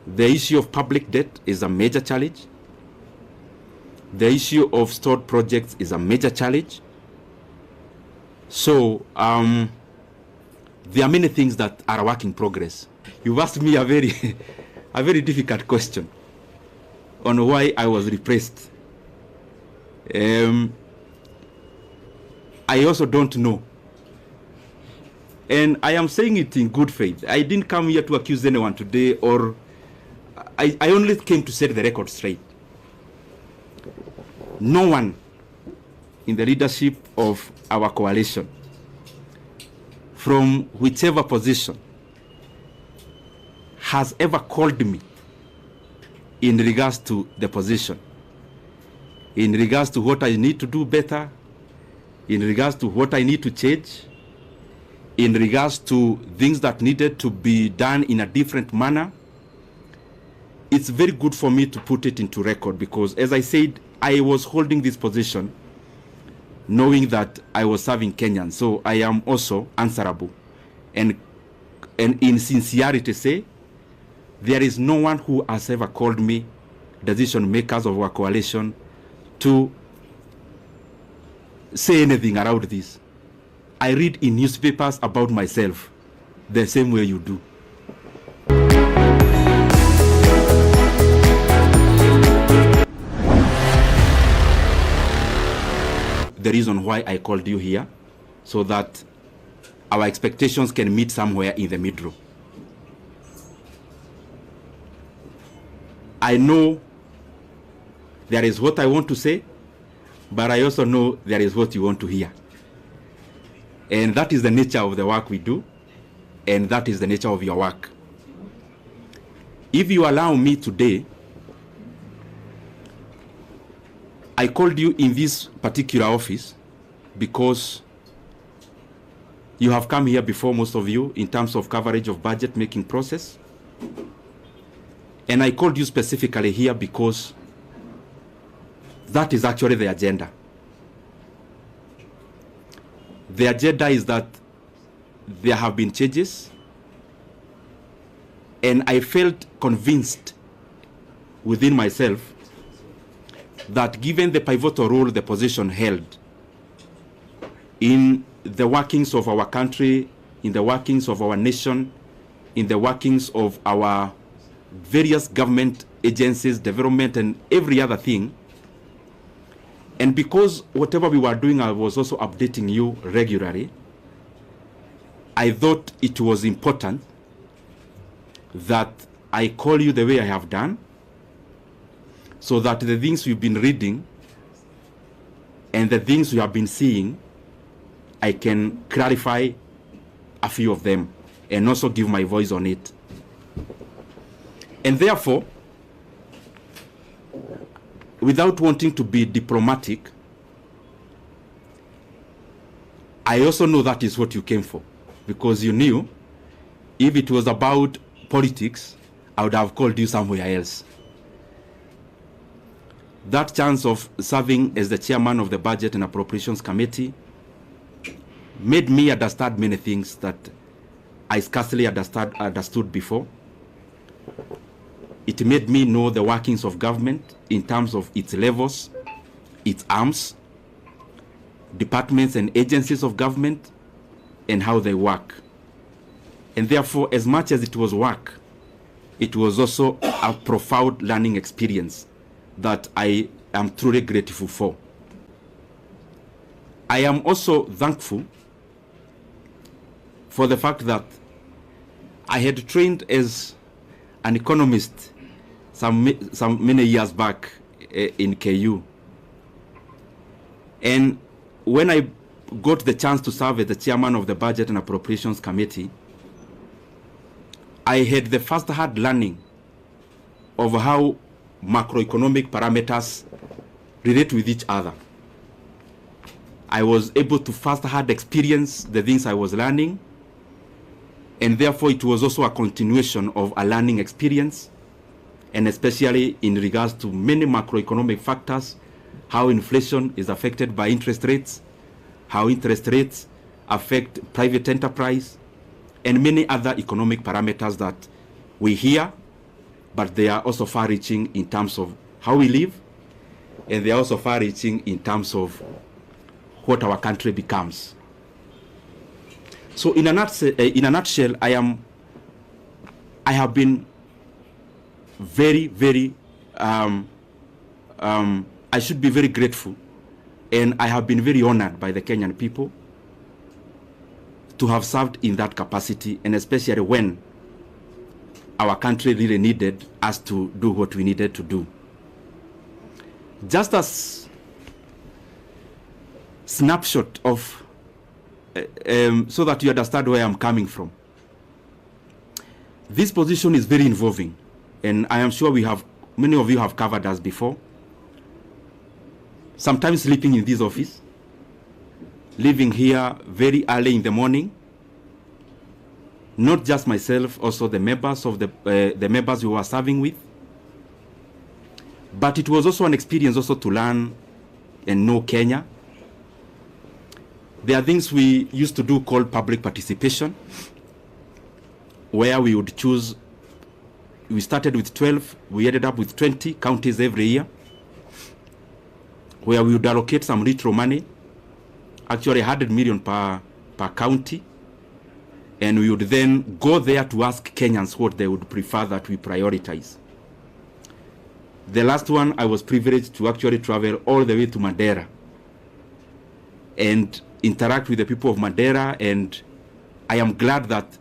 The issue of public debt is a major challenge. The issue of stored projects is a major challenge. So there are many things that are a work in progress. You've asked me a very difficult question on why I was repressed. I also don't know. And I am saying it in good faith. I didn't come here to accuse anyone today, or I only came to set the record straight. No one in the leadership of our coalition, from whichever position, has ever called me in regards to the position, in regards to what I need to do better, in regards to what I need to change, in regards to things that needed to be done in a different manner. It's very good for me to put it into record, because, as I said, I was holding this position knowing that I was serving Kenyans. So I am also answerable. And in sincerity say, there is no one who has ever called me, decision makers of our coalition, to say anything around this. I read in newspapers about myself the same way you do. The reason why I called you here, so that our expectations can meet somewhere in the middle. I know there is what I want to say, but I also know there is what you want to hear. And that is the nature of the work we do, and that is the nature of your work. If you allow me today, I called you in this particular office because you have come here before, most of you, in terms of coverage of budget making process. And I called you specifically here because that is actually the agenda. The agenda is that there have been changes, and I felt convinced within myself that, given the pivotal role the position held in the workings of our country, in the workings of our nation, in the workings of our various government agencies, development, and every other thing, and because whatever we were doing, I was also updating you regularly, I thought it was important that I call you the way I have done, so that the things we've been reading and the things we have been seeing, I can clarify a few of them and also give my voice on it. And therefore, without wanting to be diplomatic, I also know that is what you came for, because you knew if it was about politics, I would have called you somewhere else. That chance of serving as the chairman of the Budget and Appropriations Committee made me understand many things that I scarcely understood before. It made me know the workings of government in terms of its levels, its arms, departments and agencies of government, and how they work. And therefore, as much as it was work, it was also a profound learning experience that I am truly grateful for. I am also thankful for the fact that I had trained as an economist some many years back in KU. And when I got the chance to serve as the chairman of the Budget and Appropriations Committee, I had the first-hand learning of how macroeconomic parameters relate with each other. I was able to first-hand experience the things I was learning, and therefore it was also a continuation of a learning experience, and especially in regards to many macroeconomic factors, how inflation is affected by interest rates, how interest rates affect private enterprise, and many other economic parameters that we hear but they are also far-reaching in terms of how we live, and they are also far-reaching in terms of what our country becomes. So in a nutshell, I have been very, very, I should be very grateful, and I have been very honored by the Kenyan people to have served in that capacity, and especially when our country really needed us to do what we needed to do. Just as snapshot of, so that you understand where I'm coming from. This position is very involving, and I am sure many of you have covered us before. Sometimes sleeping in this office, leaving here very early in the morning. Not just myself, also the members of the members we were serving with. But it was also an experience also to learn and know Kenya. There are things we used to do called public participation, where we would choose. We started with 12, we ended up with 20 counties every year, where we would allocate some retro money, actually 100 million per county, and we would then go there to ask Kenyans what they would prefer that we prioritize. The last one, I was privileged to actually travel all the way to Madeira and interact with the people of Madeira, and I am glad that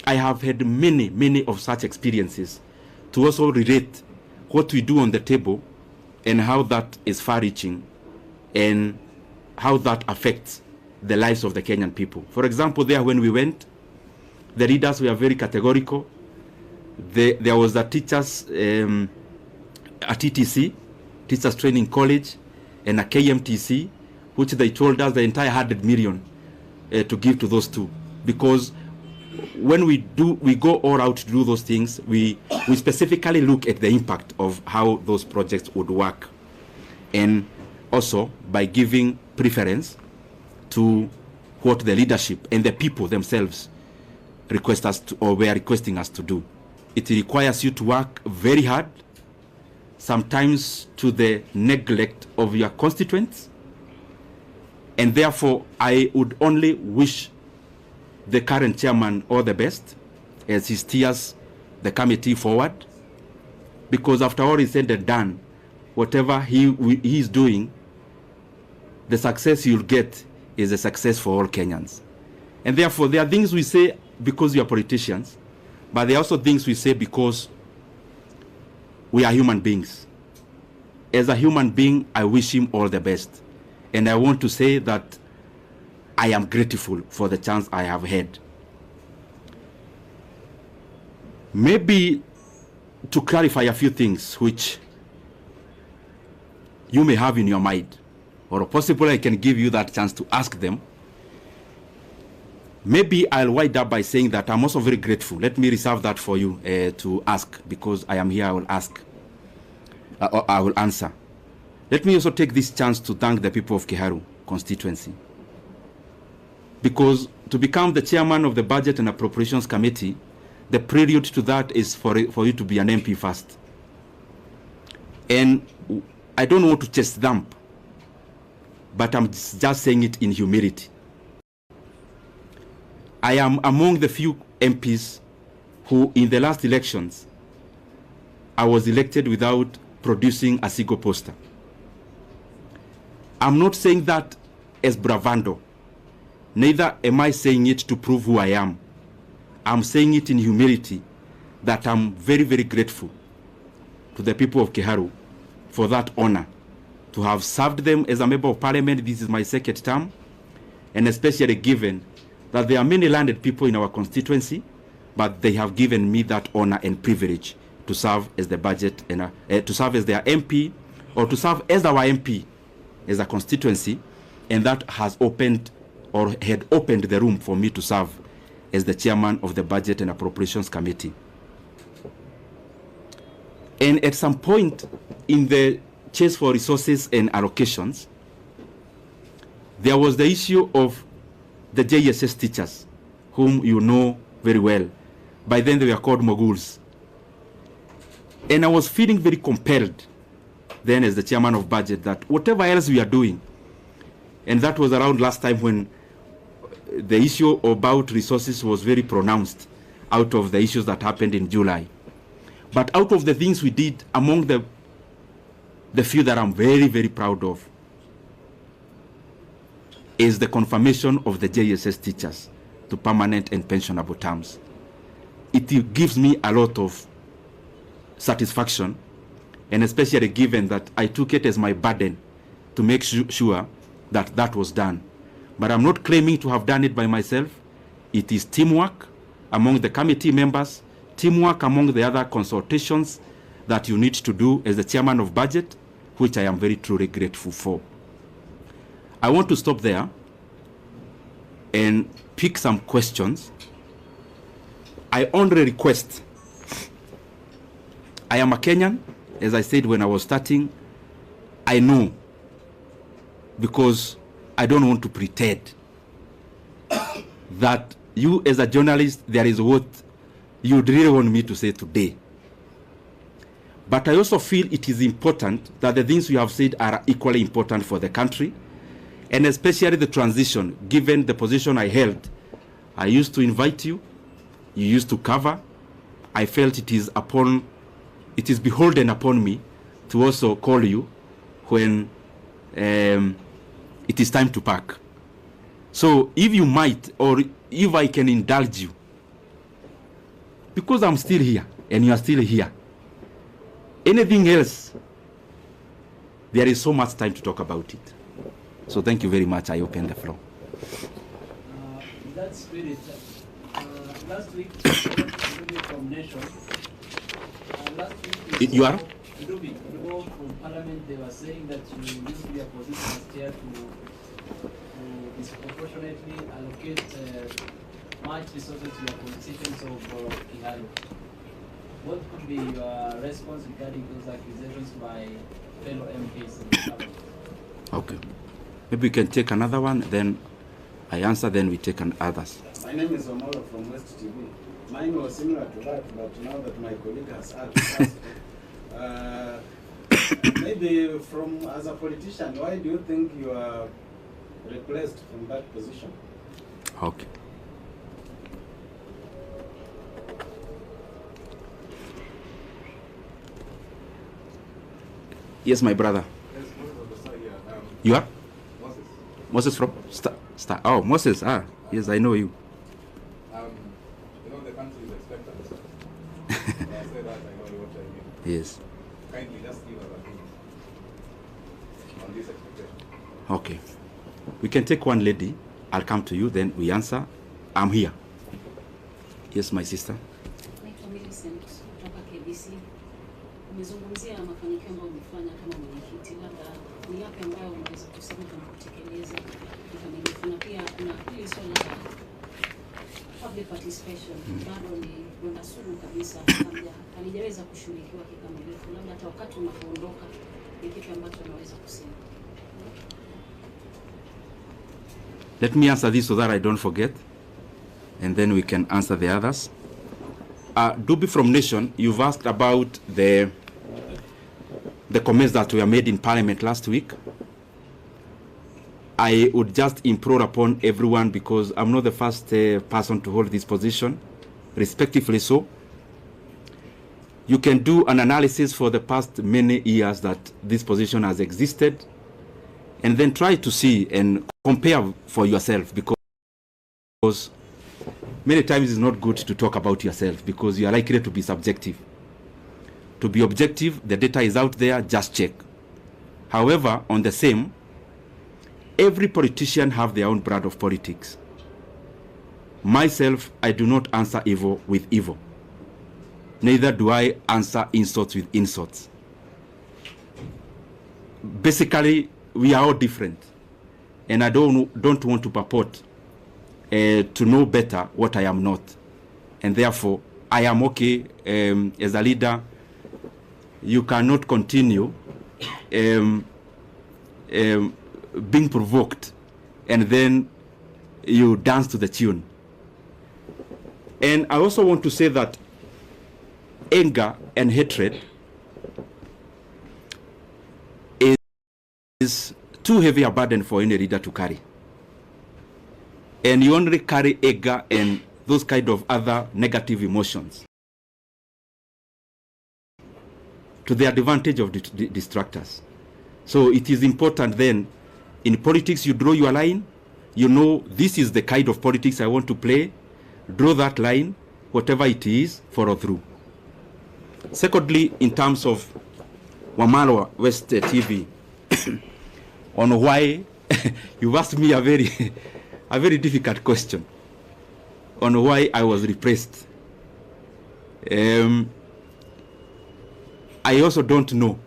I have had many of such experiences to also relate what we do on the table and how that is far-reaching and how that affects the lives of the Kenyan people. For example, there when we went, the leaders were very categorical. There was a teachers, a TTC, Teachers Training College, and a KMTC, which they told us the entire 100 million to give to those two. Because when we go all out to do those things, we specifically look at the impact of how those projects would work. And also by giving preference to what the leadership and the people themselves request us to, or were requesting us to do. It requires you to work very hard, sometimes to the neglect of your constituents, and therefore I would only wish the current chairman all the best as he steers the committee forward, because after all is said and done, whatever he is doing, the success you'll get is a success for all Kenyans. And therefore there are things we say because we are politicians, but there are also things we say because we are human beings. As a human being, I wish him all the best. And I want to say that I am grateful for the chance I have had. Maybe to clarify a few things which you may have in your mind, or possibly I can give you that chance to ask them. Maybe I'll wind up by saying that I'm also very grateful. Let me reserve that for you to ask, because I am here, I will ask. I will answer. Let me also take this chance to thank the people of Kiharu constituency. Because to become the chairman of the Budget and Appropriations Committee, the prelude to that is for you to be an MP first. And I don't want to chest dump, but I'm just saying it in humility. I am among the few MPs who, in the last elections, I was elected without producing a single poster. I'm not saying that as bravado. Neither am I saying it to prove who I am. I'm saying it in humility, that I'm very, very grateful to the people of Kiharu for that honor, to have served them as a member of parliament. This is my second term, and especially given that there are many landed people in our constituency, but they have given me that honor and privilege to serve as the budget and to serve as their MP, or to serve as our MP as a constituency, and that has opened, or had opened, the room for me to serve as the chairman of the Budget and Appropriations Committee. And at some point in the chase for resources and allocations, there was the issue of the JSS teachers, whom you know very well. By then they were called moguls. And I was feeling very compelled then as the chairman of budget that whatever else we are doing, and that was around last time when the issue about resources was very pronounced out of the issues that happened in July. But out of the things we did, among the few that I'm very, very proud of is the confirmation of the JSS teachers to permanent and pensionable terms. It gives me a lot of satisfaction, and especially given that I took it as my burden to make sure that that was done. But I'm not claiming to have done it by myself. It is teamwork among the committee members, teamwork among the other consultations that you need to do as the chairman of budget, which I am very truly grateful for. I want to stop there and pick some questions. I only request, I am a Kenyan, as I said when I was starting. I know, because I don't want to pretend that you as a journalist, there is what you really want me to say today. But I also feel it is important that the things you have said are equally important for the country, and especially the transition, given the position I held. I used to invite you, you used to cover. I felt it is beholden upon me to also call you when it is time to pack. So if you might, or if I can indulge you, because I'm still here and you are still here, anything else, there is so much time to talk about it. So thank you very much. I open the floor. In that spirit, last week, from Nation, last week you are? From Parliament, they were saying that you used your position as chair to disproportionately allocate much resources to your constituents of Kigali. What could be your response regarding those accusations by fellow MPs in the Parliament? Okay. Maybe we can take another one, then I answer, then we take others. My name is Omolo from West TV. Mine was similar to that, but now that my colleague has asked, maybe as a politician, why do you think you are replaced from that position? Okay. Yes, my brother. Yes, you are? Moses. Moses from Star. Oh, Moses. Yes, I know you. The country is expectant. When I say that, I know what I mean. Yes. Kindly just give us a hint on this expectation. Okay. We can take one lady. I'll come to you, then we answer. I'm here. Yes, my sister. Umezungumzia mafanikio ambayo umefanya kama mwenyekiti, labda ni yapi ambayo unaweza kusema kama kutekeleza kikamilifu, na pia kuna hili swala la public participation bado ni donda sugu kabisa, halijaweza kushughulikiwa kikamilifu, labda hata wakati unapoondoka ni kitu ambacho unaweza kusema. Let me answer this so that I don't forget, and then we can answer the others. Dubi from Nation, you've asked about the comments that were made in Parliament last week. I would just implore upon everyone, because I'm not the first person to hold this position, respectively so. You can do an analysis for the past many years that this position has existed, and then try to see and compare for yourself, because many times it's not good to talk about yourself, because you are likely to be subjective. To be objective, the data is out there, just check. However, on the same, every politician have their own brand of politics. Myself, I do not answer evil with evil. Neither do I answer insults with insults. Basically, we are all different, and I don't want to purport to know better what I am not, and therefore I am okay as a leader. You cannot continue being provoked and then you dance to the tune. And I also want to say that anger and hatred is too heavy a burden for any leader to carry. And you only carry anger and those kind of other negative emotions to the advantage of the distractors. So it is important then, in politics you draw your line, you know this is the kind of politics I want to play, draw that line, whatever it is, follow through. Secondly, in terms of Wamalwa West TV, on why, you've asked me a very difficult question on why I was repressed. I also don't know.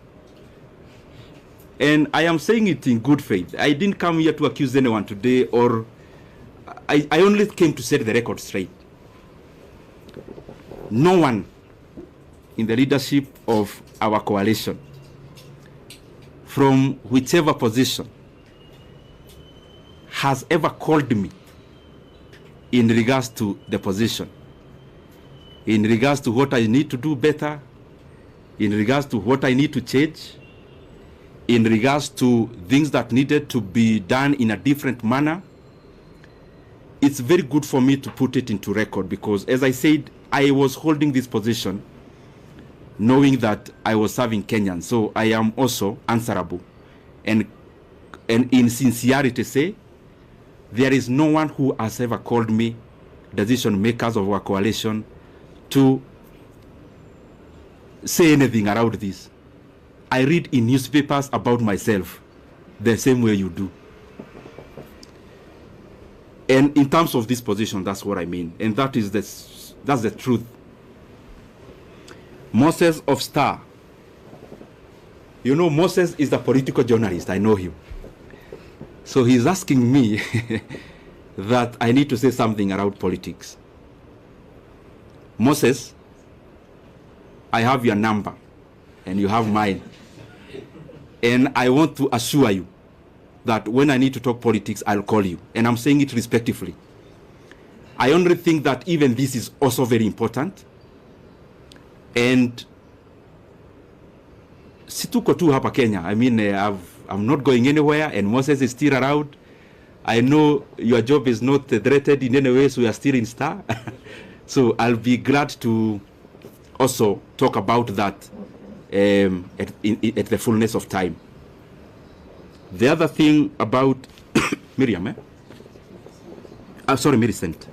And I am saying it in good faith. I didn't come here to accuse anyone today, or I only came to set the record straight. No one in the leadership of our coalition, from whichever position, has ever called me in regards to the position, in regards to what I need to do better, in regards to what I need to change, in regards to things that needed to be done in a different manner. It's very good for me to put it into record, because as I said, I was holding this position knowing that I was serving Kenyans, so I am also answerable. And in sincerity say, there is no one who has ever called me, decision makers of our coalition, to say anything around this. I read in newspapers about myself the same way you do. And in terms of this position, that's what I mean. And that's the truth. Moses of Star. You know, Moses is a political journalist. I know him. So he's asking me that I need to say something around politics. Moses, I have your number and you have mine. And I want to assure you that when I need to talk politics, I'll call you. And I'm saying it respectfully. I only think that even this is also very important. And situko tu hapa Kenya. I mean, I'm not going anywhere, and Moses is still around. I know your job is not threatened in any way, so you are still in Star. So I'll be glad to also talk about that at the fullness of time. The other thing about Miriam, sorry, Millicent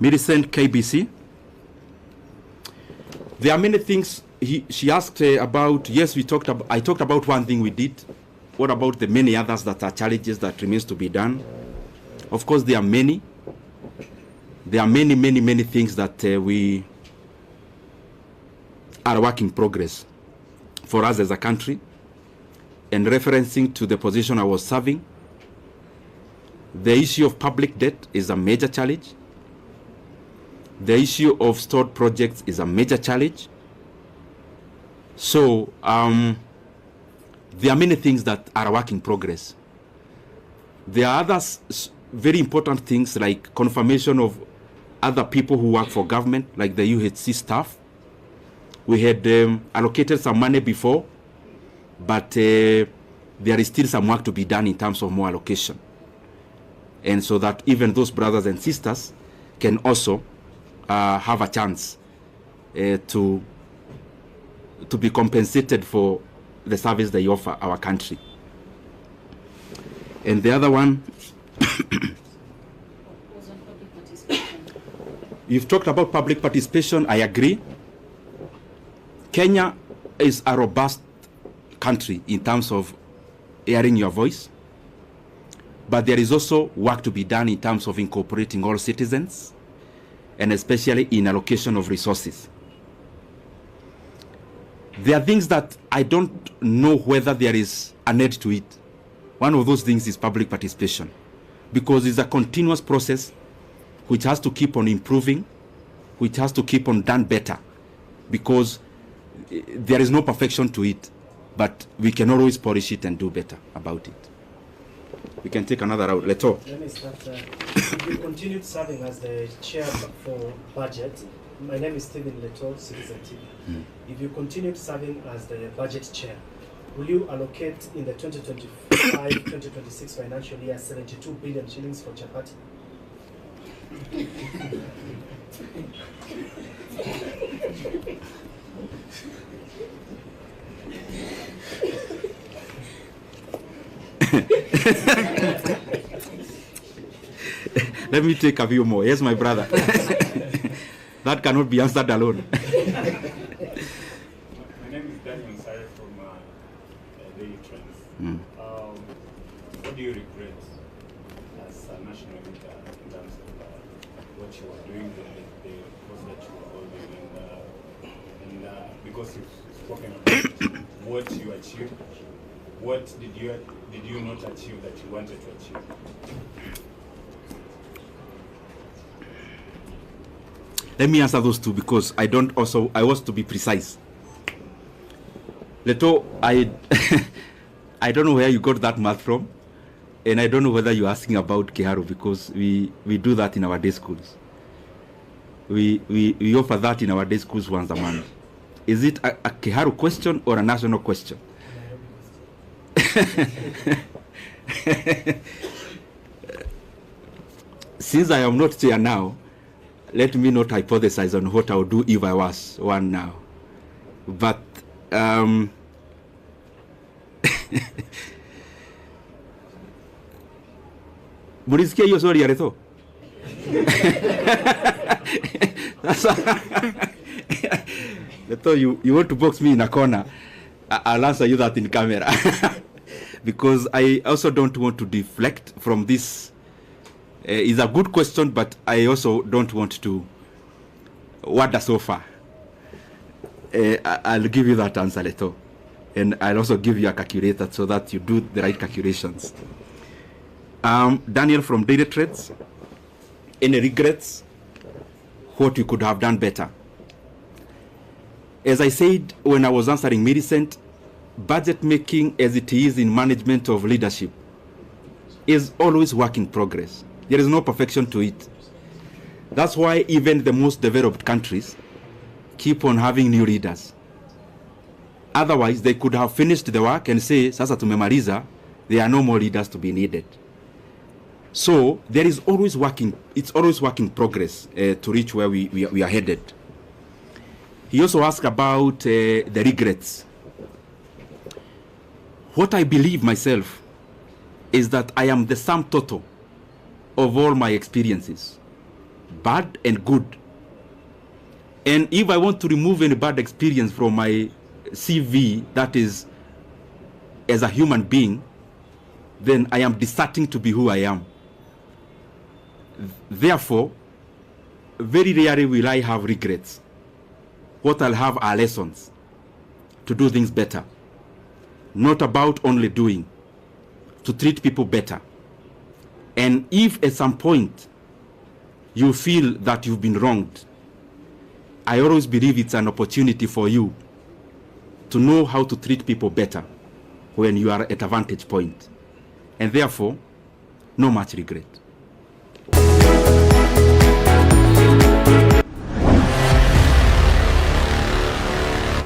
KBC. There are many things she asked about. Yes, I talked about one thing we did. What about the many others that are challenges that remains to be done? Of course, there are many. There are many things that we are a work in progress for us as a country. And referencing to the position I was serving, the issue of public debt is a major challenge. The issue of stored projects is a major challenge. So there are many things that are a work in progress. There are other very important things like confirmation of other people who work for government, like the UHC staff. We had allocated some money before, but there is still some work to be done in terms of more allocation. And so that even those brothers and sisters can also have a chance to be compensated for the service they offer our country. And the other one, you've talked about public participation. I agree. Kenya is a robust country in terms of hearing your voice, but there is also work to be done in terms of incorporating all citizens, and especially in allocation of resources. There are things that I don't know whether there is a need to it. One of those things is public participation, because it's a continuous process which has to keep on improving, which has to keep on done better, because there is no perfection to it, but we can always polish it and do better about it. We can take another route. Leto. Let me start. You continued serving as the chair for budget. My name is Stephen Leto, Citizen TV. If you continued serving as the budget chair, will you allocate in the 2025-2026 financial year 72 billion shillings for chapati? Let me take a few more. Yes, my brother. That cannot be answered alone. My name is Daniel Sare from Daily Trends. What do you regret as a national leader in terms of what you are doing, the post that you are holding, and because you've spoken about what you achieved, what did you not achieve that you wanted to achieve? Let me answer those two because I want to be precise. Leto, I don't know where you got that math from, and I don't know whether you're asking about Kiharu because we do that in our day schools. We offer that in our day schools once a month. Is it a Kiharu question or a national question? Since I am not here now, let me not hypothesize on what I would do if I was one now. But mulisikia hiyo swali ya Leto? Leto, you want to box me in a corner? I'll answer you that in camera. Because I also don't want to deflect from this. It's a good question, but I also don't want to wander so far. I'll give you that answer, Leto. And I'll also give you a calculator so that you do the right calculations. Daniel from Daily Trades. Any regrets? What you could have done better? As I said when I was answering Millicent, budget making as it is in management of leadership is always work in progress. There is no perfection to it. That's why even the most developed countries keep on having new leaders. Otherwise, they could have finished the work and say, sasa tumemaliza, there are no more leaders to be needed. So there is always it's always work in progress to reach where we are headed. He also asked about the regrets. What I believe myself is that I am the sum total of all my experiences, bad and good. And if I want to remove any bad experience from my CV, that is, as a human being, then I am deserting to be who I am. Therefore, very rarely will I have regrets. What I'll have are lessons to do things better. Not about only doing, to treat people better. And if at some point you feel that you've been wronged, I always believe it's an opportunity for you to know how to treat people better when you are at a vantage point. And therefore, no much regret.